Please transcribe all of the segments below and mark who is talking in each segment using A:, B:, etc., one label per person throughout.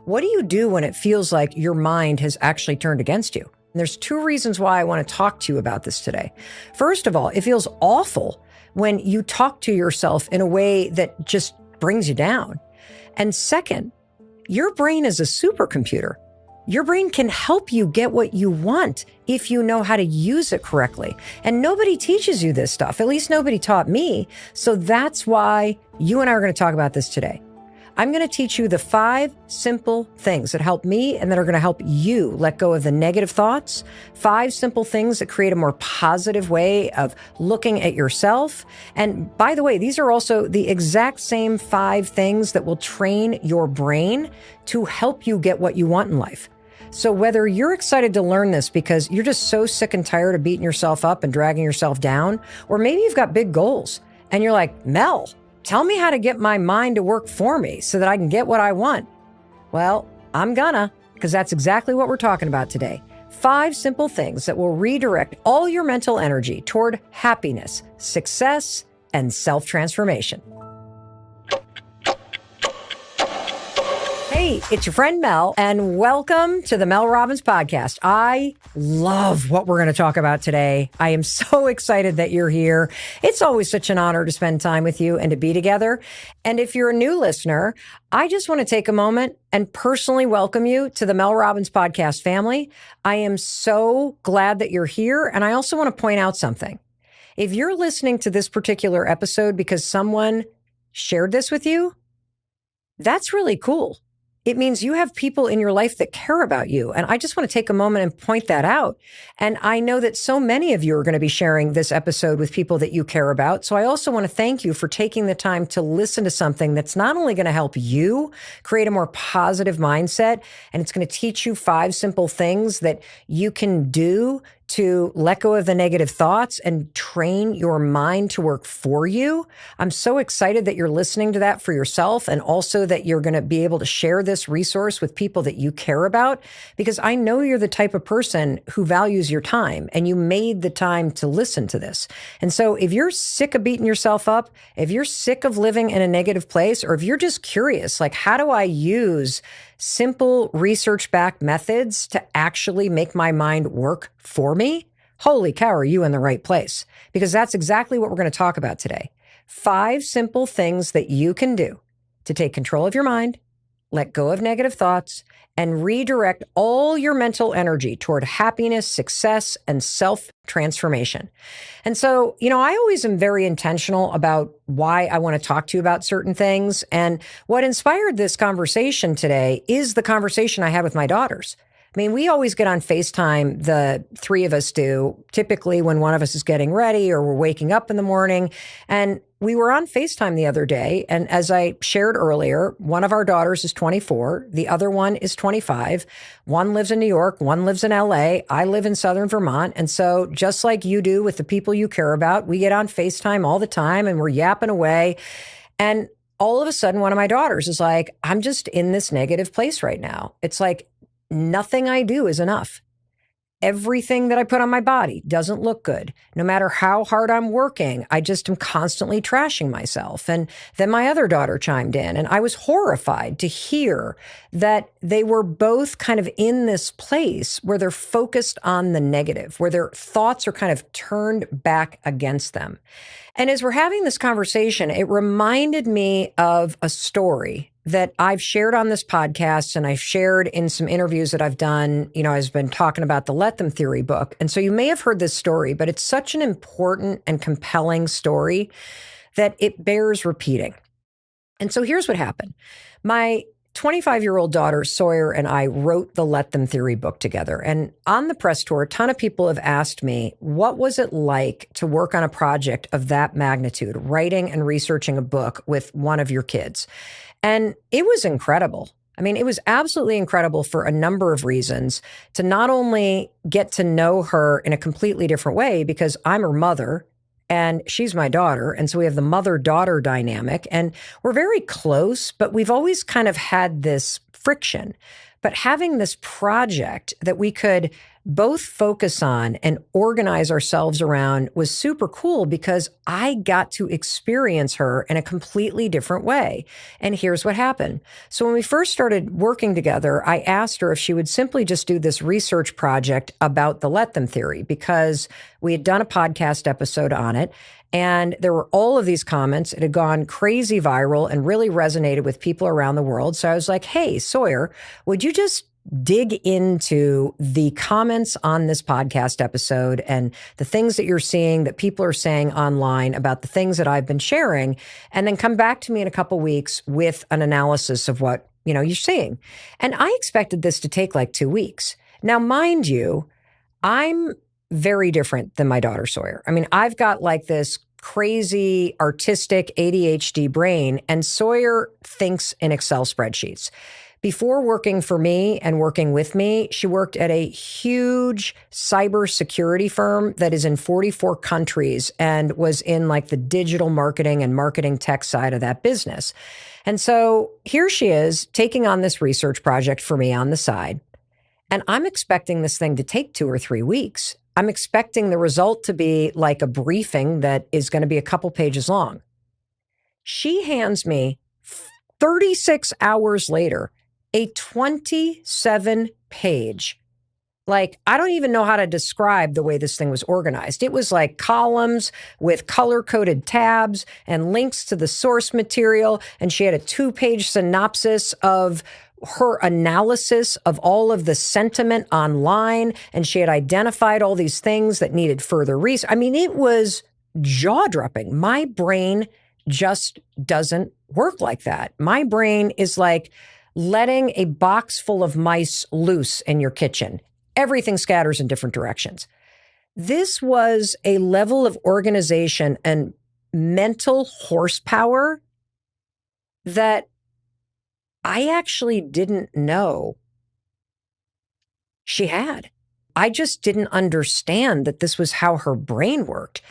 A: What do you do when it feels like your mind has actually turned against you? And there's two reasons why I want to talk to you about this today. First of all, it feels awful when you talk to yourself in a way that just brings you down. And second, your brain is a supercomputer. Your brain can help you get what you want if you know how to use it correctly. And nobody teaches you this stuff. At least nobody taught me. So that's why you and I are going to talk about this today. I'm going to teach you the 5 simple things that help me and that are going to help you let go of the negative thoughts. 5 simple things that create a more positive way of looking at yourself. And by the way, these are also the exact same 5 things that will train your brain to help you get what you want in life. So whether you're excited to learn this because you're just so sick and tired of beating yourself up and dragging yourself down, or maybe you've got big goals and you're like, Mel, tell me how to get my mind to work for me so that I can get what I want. Well, I'm gonna, because that's exactly what we're talking about today. 5 simple things that will redirect all your mental energy toward happiness, success, and self-transformation. Hey, it's your friend Mel, and welcome to the Mel Robbins podcast. I love what we're going to talk about today. I am so excited that you're here. It's always such an honor to spend time with you and to be together. And if you're a new listener, I just want to take a moment and personally welcome you to the Mel Robbins podcast family. I am so glad that you're here. And I also want to point out something. If you're listening to this particular episode because someone shared this with you, that's really cool. It means you have people in your life that care about you. And I just want to take a moment and point that out. And I know that so many of you are going to be sharing this episode with people that you care about. So I also want to thank you for taking the time to listen to something that's not only going to help you create a more positive mindset, and it's going to teach you 5 simple things that you can do to let go of the negative thoughts and train your mind to work for you. I'm so excited that you're listening to that for yourself, and also that you're going to be able to share this resource with people that you care about, because I know you're the type of person who values your time and you made the time to listen to this. And so if you're sick of beating yourself up, if you're sick of living in a negative place, or if you're just curious, like, how do I use simple research-backed methods to actually make my mind work for me? Holy cow, are you in the right place? Because that's exactly what we're going to talk about today. 5 simple things that you can do to take control of your mind, let go of negative thoughts, and redirect all your mental energy toward happiness, success, and self-transformation. And so, I always am very intentional about why I want to talk to you about certain things. And what inspired this conversation today is the conversation I had with my daughters. I mean, we always get on FaceTime, the 3 of us do, typically when one of us is getting ready or we're waking up in the morning. And we were on FaceTime the other day, and as I shared earlier, one of our daughters is 24, the other one is 25. One lives in New York, one lives in LA, I live in Southern Vermont. And so just like you do with the people you care about, we get on FaceTime all the time and we're yapping away. And all of a sudden, one of my daughters is like, I'm just in this negative place right now. It's like, nothing I do is enough. Everything that I put on my body doesn't look good. No matter how hard I'm working, I just am constantly trashing myself. And then my other daughter chimed in, and I was horrified to hear that they were both kind of in this place where they're focused on the negative, where their thoughts are kind of turned back against them. And as we're having this conversation, it reminded me of a story that I've shared on this podcast, and I've shared in some interviews that I've done. I've been talking about the Let Them Theory book. And so you may have heard this story, but it's such an important and compelling story that it bears repeating. And so here's what happened. My 25-year-old daughter, Sawyer, and I wrote the Let Them Theory book together. And on the press tour, a ton of people have asked me, what was it like to work on a project of that magnitude, writing and researching a book with one of your kids? And it was incredible. I mean, it was absolutely incredible for a number of reasons, to not only get to know her in a completely different way, because I'm her mother and she's my daughter. And so we have the mother-daughter dynamic, and we're very close, but we've always kind of had this friction. But having this project that we could both focus on and organize ourselves around was super cool because I got to experience her in a completely different way. And here's what happened. So when we first started working together, I asked her if she would simply just do this research project about the let them theory, because we had done a podcast episode on it. And there were all of these comments. It had gone crazy viral and really resonated with people around the world. So I was like, hey, Sawyer, would you just dig into the comments on this podcast episode and the things that you're seeing that people are saying online about the things that I've been sharing, and then come back to me in a couple weeks with an analysis of what, you're seeing. And I expected this to take like 2 weeks. Now, mind you, I'm very different than my daughter Sawyer. I mean, I've got like this crazy artistic ADHD brain, and Sawyer thinks in Excel spreadsheets. Before working for me and working with me, she worked at a huge cybersecurity firm that is in 44 countries and was in like the digital marketing and marketing tech side of that business. And so here she is taking on this research project for me on the side. And I'm expecting this thing to take 2 or 3 weeks. I'm expecting the result to be like a briefing that is going to be a couple pages long. She hands me 36 hours later a 27-page, like, I don't even know how to describe the way this thing was organized. It was like columns with color-coded tabs and links to the source material. And she had a 2-page synopsis of her analysis of all of the sentiment online. And she had identified all these things that needed further research. I mean, it was jaw-dropping. My brain just doesn't work like that. My brain is like letting a box full of mice loose in your kitchen. Everything scatters in different directions. This was a level of organization and mental horsepower that I actually didn't know she had. I just didn't understand that this was how her brain worked.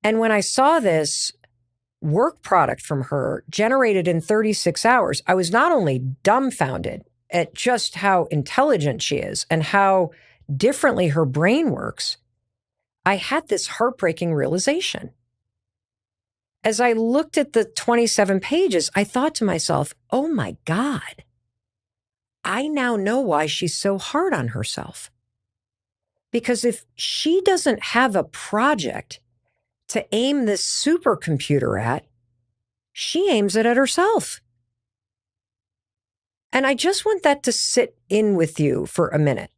A: And when I saw this work product from her generated in 36 hours, I was not only dumbfounded at just how intelligent she is and how differently her brain works, I had this heartbreaking realization. As I looked at the 27 pages, I thought to myself, oh my God, I now know why she's so hard on herself. Because if she doesn't have a project to aim this supercomputer at, she aims it at herself. And I just want that to sit in with you for a minute.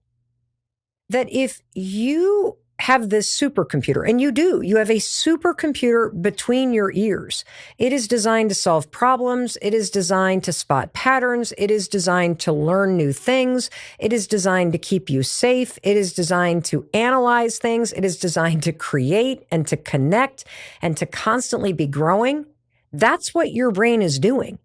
A: That if you have this supercomputer, and you do, you have a supercomputer between your ears. It is designed to solve problems. It is designed to spot patterns. It is designed to learn new things. It is designed to keep you safe. It is designed to analyze things. It is designed to create and to connect and to constantly be growing. That's what your brain is doing.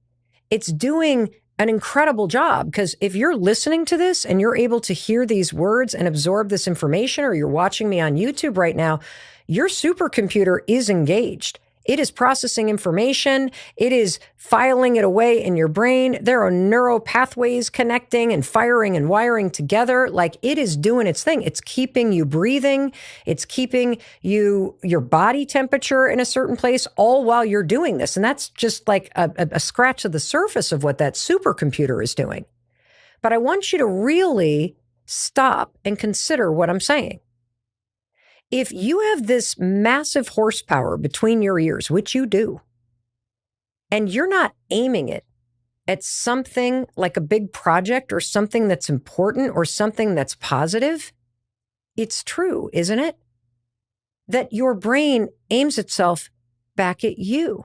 A: It's doing an incredible job, because if you're listening to this and you're able to hear these words and absorb this information, or you're watching me on YouTube right now, your supercomputer is engaged. It is processing information. It is filing it away in your brain. There are neural pathways connecting and firing and wiring together. Like, it is doing its thing. It's keeping you breathing. It's keeping your body temperature in a certain place, all while you're doing this. And that's just like a scratch of the surface of what that supercomputer is doing. But I want you to really stop and consider what I'm saying. If you have this massive horsepower between your ears, which you do, and you're not aiming it at something like a big project or something that's important or something that's positive, it's true, isn't it? That your brain aims itself back at you.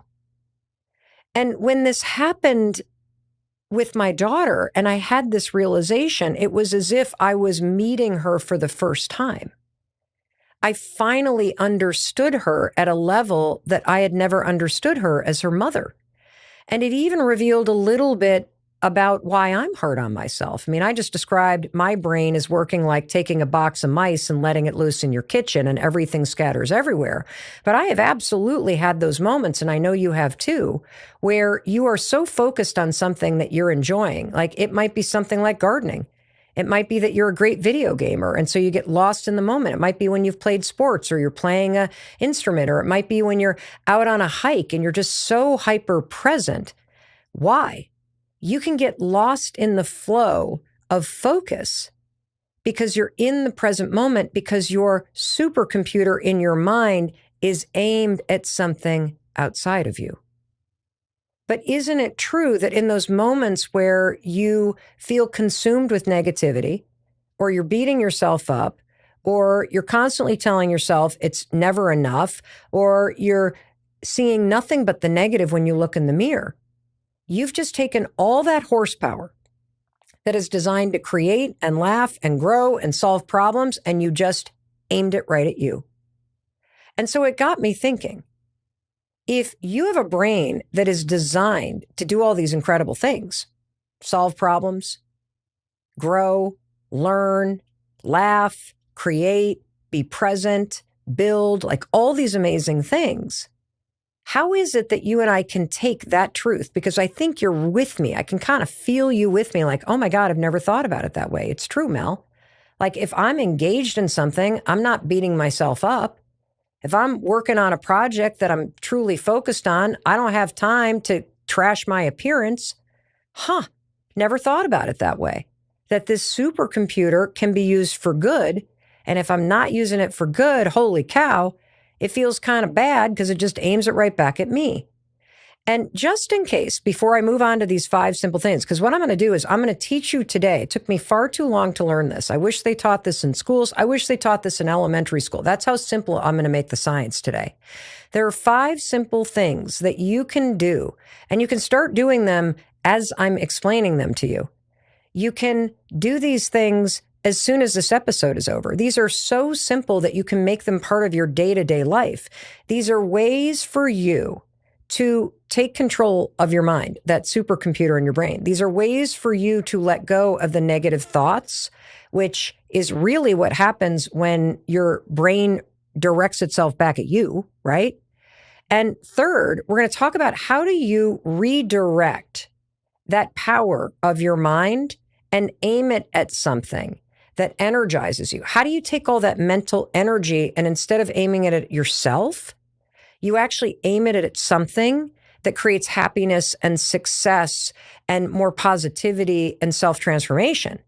A: And when this happened with my daughter and I had this realization, it was as if I was meeting her for the first time. I finally understood her at a level that I had never understood her as her mother. And it even revealed a little bit about why I'm hard on myself. I mean, I just described my brain as working like taking a box of mice and letting it loose in your kitchen and everything scatters everywhere. But I have absolutely had those moments, and I know you have too, where you are so focused on something that you're enjoying. Like, it might be something like gardening. It might be that you're a great video gamer, and so you get lost in the moment. It might be when you've played sports or you're playing an instrument, or it might be when you're out on a hike and you're just so hyper present. Why? You can get lost in the flow of focus because you're in the present moment, because your supercomputer in your mind is aimed at something outside of you. But isn't it true that in those moments where you feel consumed with negativity, or you're beating yourself up, or you're constantly telling yourself it's never enough, or you're seeing nothing but the negative when you look in the mirror, you've just taken all that horsepower that is designed to create and laugh and grow and solve problems, and you just aimed it right at you. And so it got me thinking, if you have a brain that is designed to do all these incredible things, solve problems, grow, learn, laugh, create, be present, build, like all these amazing things, how is it that you and I can take that truth? Because I think you're with me. I can kind of feel you with me, like, oh my God, I've never thought about it that way. It's true, Mel. Like if I'm engaged in something, I'm not beating myself up. If I'm working on a project that I'm truly focused on, I don't have time to trash my appearance. Never thought about it that way. That this supercomputer can be used for good. And if I'm not using it for good, holy cow, it feels kind of bad because it just aims it right back at me. And just in case, before I move on to these 5 simple things, because what I'm going to do is I'm going to teach you today. It took me far too long to learn this. I wish they taught this in schools. I wish they taught this in elementary school. That's how simple I'm going to make the science today. There are 5 simple things that you can do, and you can start doing them as I'm explaining them to you. You can do these things as soon as this episode is over. These are so simple that you can make them part of your day-to-day life. These are ways for you to take control of your mind, that supercomputer in your brain. These are ways for you to let go of the negative thoughts, which is really what happens when your brain directs itself back at you, right? And third, we're going to talk about how do you redirect that power of your mind and aim it at something that energizes you. How do you take all that mental energy and instead of aiming it at yourself, you actually aim it at something that creates happiness and success and more positivity and self-transformation?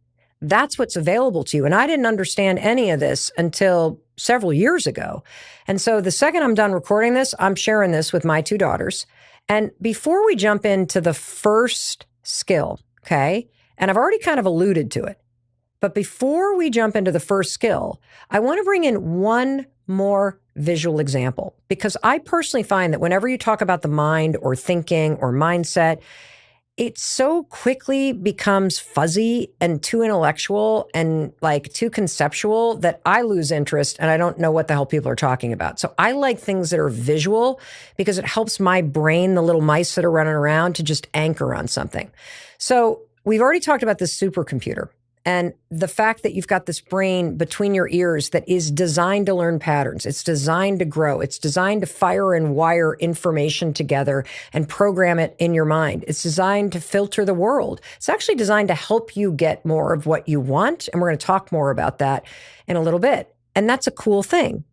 A: That's what's available to you. And I didn't understand any of this until several years ago. And so the second I'm done recording this, I'm sharing this with my 2 daughters. And before we jump into the first skill, okay, and I've already kind of alluded to it, but before we jump into the first skill, I want to bring in one more visual example, because I personally find that whenever you talk about the mind or thinking or mindset, it so quickly becomes fuzzy and too intellectual and like too conceptual that I lose interest and I don't know what the hell people are talking about. So I like things that are visual because it helps my brain, the little mice that are running around, to just anchor on something. So we've already talked about this supercomputer. And the fact that you've got this brain between your ears that is designed to learn patterns. It's designed to grow. It's designed to fire and wire information together and program it in your mind. It's designed to filter the world. It's actually designed to help you get more of what you want. And we're going to talk more about that in a little bit. And that's a cool thing.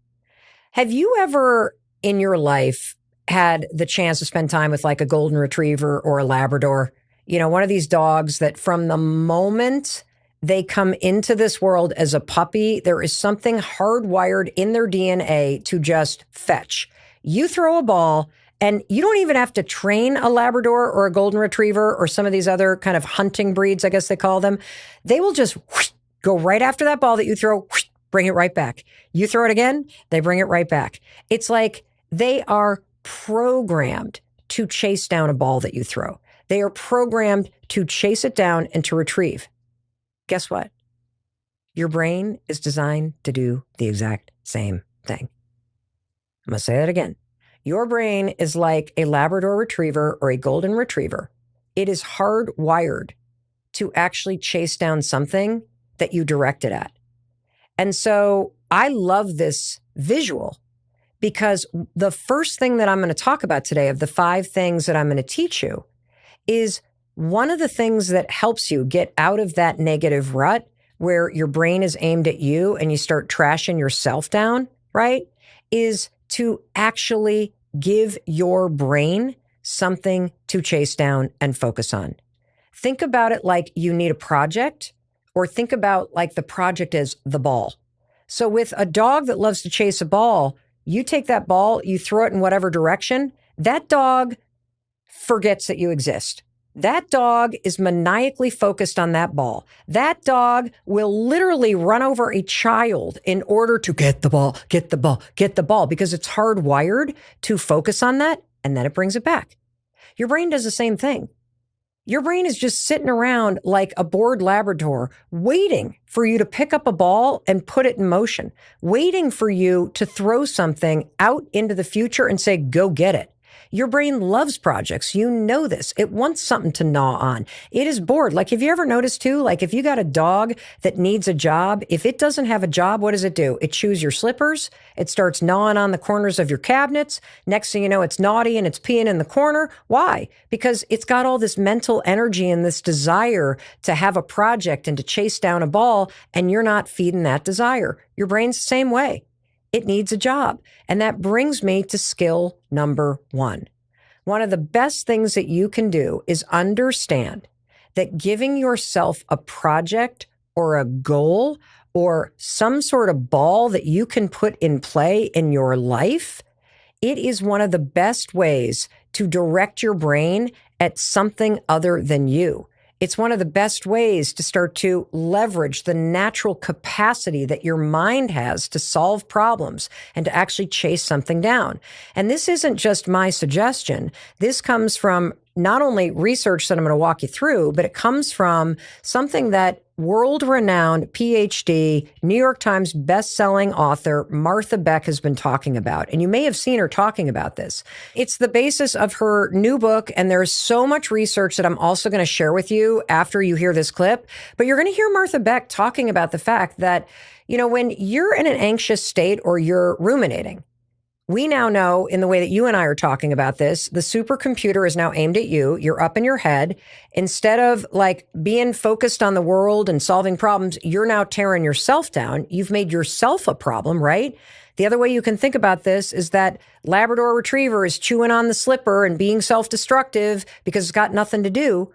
A: Have you ever in your life had the chance to spend time with like a golden retriever or a Labrador? You know, one of these dogs that from the moment they come into this world as a puppy, there is something hardwired in their DNA to just fetch. You throw a ball and you don't even have to train a Labrador or a golden retriever or some of these other kind of hunting breeds, I guess they call them. They will just go right after that ball that you throw, bring it right back. You throw it again, they bring it right back. It's like they are programmed to chase down a ball that you throw. They are programmed to chase it down and to retrieve. Guess what? Your brain is designed to do the exact same thing. I'm going to say that again. Your brain is like a Labrador retriever or a golden retriever. It is hardwired to actually chase down something that you direct it at. And so I love this visual because the first thing that I'm going to talk about today of the 5 things that I'm going to teach you is one of the things that helps you get out of that negative rut where your brain is aimed at you and you start trashing yourself down, right? Is to actually give your brain something to chase down and focus on. Think about it like you need a project, or think about like the project is the ball. So with a dog that loves to chase a ball, you take that ball, you throw it in whatever direction, that dog forgets that you exist. That dog is maniacally focused on that ball. That dog will literally run over a child in order to get the ball, get the ball, get the ball, because it's hardwired to focus on that, and then it brings it back. Your brain does the same thing. Your brain is just sitting around like a bored Labrador, waiting for you to pick up a ball and put it in motion, waiting for you to throw something out into the future and say, go get it. Your brain loves projects. You know this. It wants something to gnaw on. It is bored. Like, have you ever noticed too, like if you got a dog that needs a job, if it doesn't have a job, what does it do? It chews your slippers. It starts gnawing on the corners of your cabinets. Next thing you know, it's naughty and it's peeing in the corner. Why? Because it's got all this mental energy and this desire to have a project and to chase down a ball, and you're not feeding that desire. Your brain's the same way. It needs a job. And that brings me to skill number 1. One of the best things that you can do is understand that giving yourself a project or a goal or some sort of ball that you can put in play in your life, it is one of the best ways to direct your brain at something other than you. It's one of the best ways to start to leverage the natural capacity that your mind has to solve problems and to actually chase something down. And this isn't just my suggestion. This comes from not only research that I'm going to walk you through, but it comes from something that world-renowned PhD, New York Times best-selling author Martha Beck has been talking about. And you may have seen her talking about this. It's the basis of her new book, and there's so much research that I'm also going to share with you after you hear this clip. But you're going to hear Martha Beck talking about the fact that, you know, when you're in an anxious state or you're ruminating, we now know, in the way that you and I are talking about this, the supercomputer is now aimed at you. You're up in your head. Instead of like being focused on the world and solving problems, you're now tearing yourself down. You've made yourself a problem, right? The other way you can think about this is that Labrador Retriever is chewing on the slipper and being self-destructive because it's got nothing to do.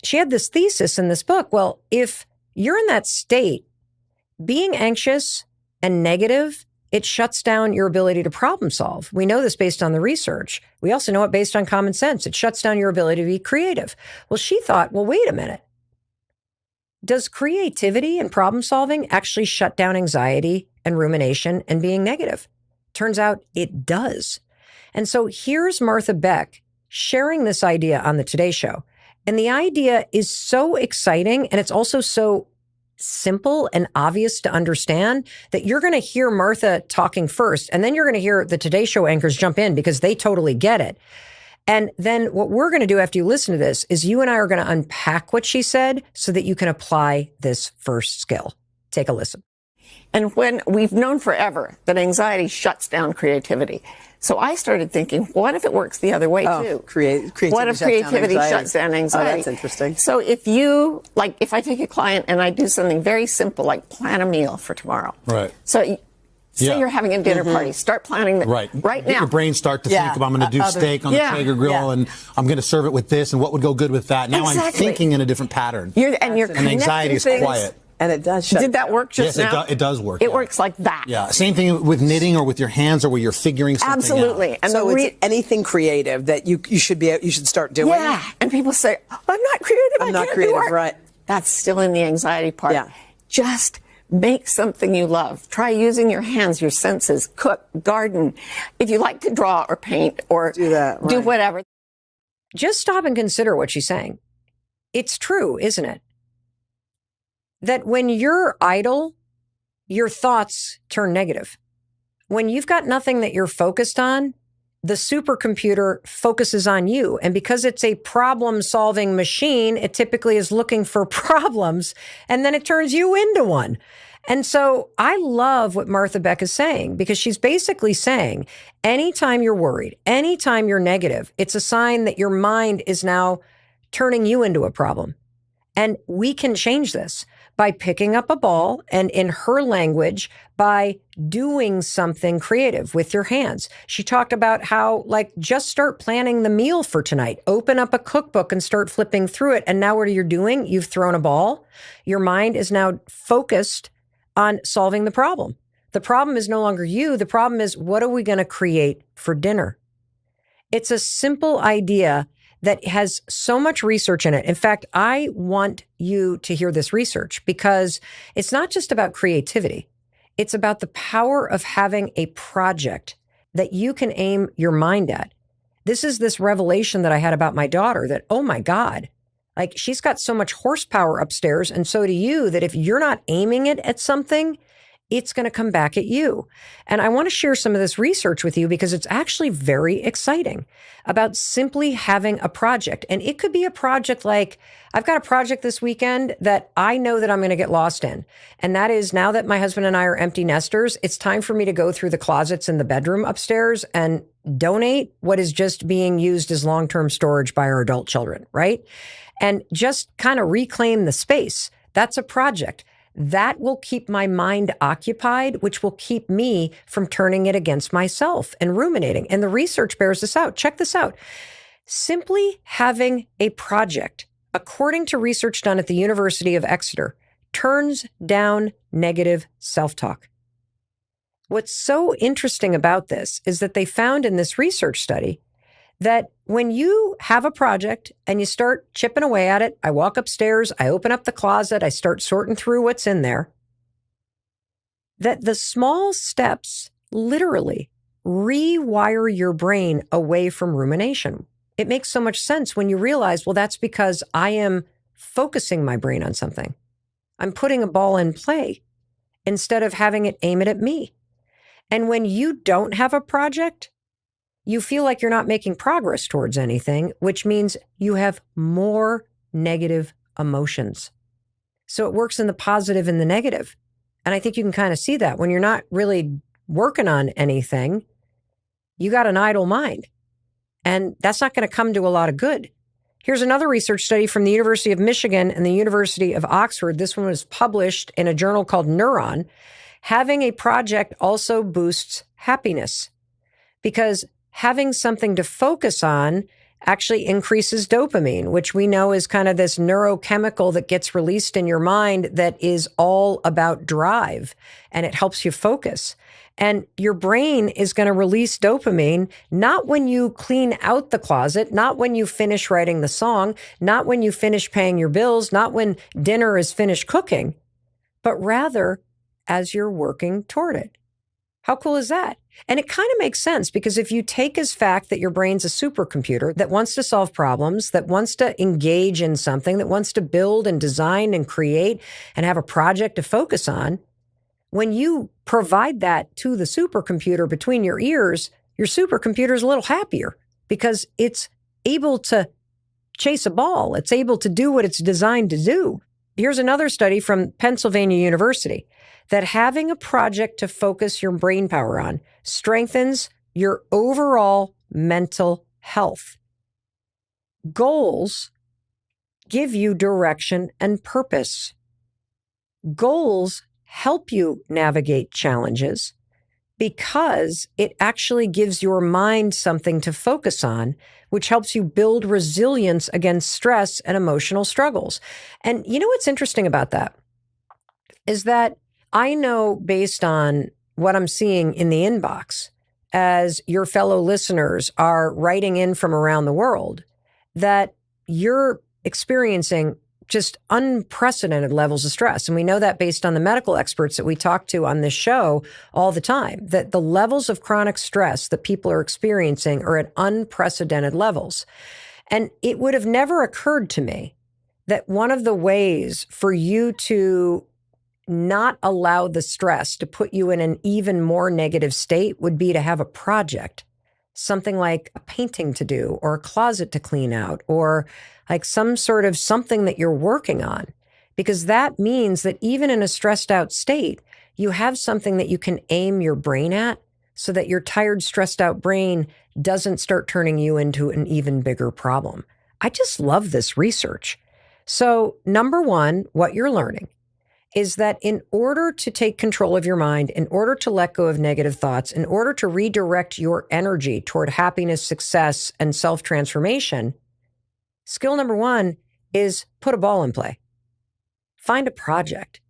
A: She had this thesis in this book. Well, if you're in that state, being anxious and negative, it shuts down your ability to problem solve. We know this based on the research. We also know it based on common sense. It shuts down your ability to be creative. Well, she thought, well, wait a minute. Does creativity and problem solving actually shut down anxiety and rumination and being negative? Turns out it does. And so here's Martha Beck sharing this idea on the Today Show. And the idea is so exciting, and it's also so simple and obvious to understand that you're going to hear Martha talking first, and then you're going to hear the Today Show anchors jump in because they totally get it. And then what we're going to do after you listen to this is you and I are going to unpack what she said so that you can apply this first skill. Take a listen.
B: And when we've known forever that anxiety shuts down creativity. So I started thinking, what if it works the other way too?
C: Creativity
B: what if creativity shuts down anxiety?
C: Oh, that's interesting.
B: So if you, like, if I take a client and I do something very simple, like plan a meal for tomorrow.
D: Right.
B: So say you're having a dinner party, start planning that
D: right
B: now.
D: Your brain start to think about, I'm going to do steak on the Traeger grill and I'm going to serve it with this and what would go good with that. Now I'm thinking in a different pattern.
B: And
D: anxiety is quiet.
C: And it does shut
B: Did that work just now?
D: Yes, it does work.
B: It works like that.
D: Yeah, same thing with knitting or with your hands or where you're figuring something
B: Absolutely.
D: out.
B: And
C: so it's anything creative that you should start doing.
B: Yeah. And people say, I'm not creative.
C: I'm not creative, right.
B: That's still in the anxiety part.
C: Yeah.
B: Just make something you love. Try using your hands, your senses, cook, garden. If you like to draw or paint or do whatever.
A: Just stop and consider what she's saying. It's true, isn't it? That when you're idle, your thoughts turn negative. When you've got nothing that you're focused on, the supercomputer focuses on you. And because it's a problem-solving machine, it typically is looking for problems, and then it turns you into one. And so I love what Martha Beck is saying, because she's basically saying, anytime you're worried, anytime you're negative, it's a sign that your mind is now turning you into a problem. And we can change this. by picking up a ball, and in her language, by doing something creative with your hands. She talked about how, like, just start planning the meal for tonight. Open up a cookbook and start flipping through it. And now what are you doing? You've thrown a ball. Your mind is now focused on solving the problem. The problem is no longer you. The problem is, what are we going to create for dinner? It's a simple idea that has so much research in it. In fact, I want you to hear this research because it's not just about creativity. It's about the power of having a project that you can aim your mind at. This is this revelation that I had about my daughter that, oh my God, like she's got so much horsepower upstairs, and so do you, that if you're not aiming it at something, it's going to come back at you. And I want to share some of this research with you because it's actually very exciting about simply having a project. And it could be a project like, I've got a project this weekend that I know that I'm going to get lost in. And that is, now that my husband and I are empty nesters, it's time for me to go through the closets in the bedroom upstairs and donate what is just being used as long-term storage by our adult children, right? And just kind of reclaim the space. That's a project. That will keep my mind occupied, which will keep me from turning it against myself and ruminating. And the research bears this out. Check this out. Simply having a project, according to research done at the University of Exeter, turns down negative self-talk. What's so interesting about this is that they found in this research study that when you have a project and you start chipping away at it, I walk upstairs, I open up the closet, I start sorting through what's in there, that the small steps literally rewire your brain away from rumination. It makes so much sense when you realize, well, that's because I am focusing my brain on something. I'm putting a ball in play instead of having it aim it at me. And when you don't have a project, you feel like you're not making progress towards anything, which means you have more negative emotions. So it works in the positive and the negative. And I think you can kind of see that when you're not really working on anything, you got an idle mind. And that's not going to come to a lot of good. Here's another research study from the University of Michigan and the University of Oxford. This one was published in a journal called Neuron. Having a project also boosts happiness because having something to focus on actually increases dopamine, which we know is kind of this neurochemical that gets released in your mind that is all about drive, and it helps you focus. And your brain is going to release dopamine, not when you clean out the closet, not when you finish writing the song, not when you finish paying your bills, not when dinner is finished cooking, but rather as you're working toward it. How cool is that? And it kind of makes sense because if you take as fact that your brain's a supercomputer that wants to solve problems, that wants to engage in something, that wants to build and design and create and have a project to focus on, when you provide that to the supercomputer between your ears, your supercomputer is a little happier because it's able to chase a ball. It's able to do what it's designed to do. Here's another study from Pennsylvania University that having a project to focus your brain power on strengthens your overall mental health. Goals give you direction and purpose. Goals help you navigate challenges because it actually gives your mind something to focus on, which helps you build resilience against stress and emotional struggles. And you know what's interesting about that is that I know based on what I'm seeing in the inbox as your fellow listeners are writing in from around the world that you're experiencing just unprecedented levels of stress. And we know that based on the medical experts that we talk to on this show all the time, that the levels of chronic stress that people are experiencing are at unprecedented levels. And it would have never occurred to me that one of the ways for you to not allow the stress to put you in an even more negative state would be to have a project, something like a painting to do or a closet to clean out or like some sort of something that you're working on, because that means that even in a stressed out state, you have something that you can aim your brain at so that your tired, stressed out brain doesn't start turning you into an even bigger problem. I just love this research. So number one, what you're learning is that in order to take control of your mind, in order to let go of negative thoughts, in order to redirect your energy toward happiness, success, and self-transformation, skill number one is put a ball in play. Find a project.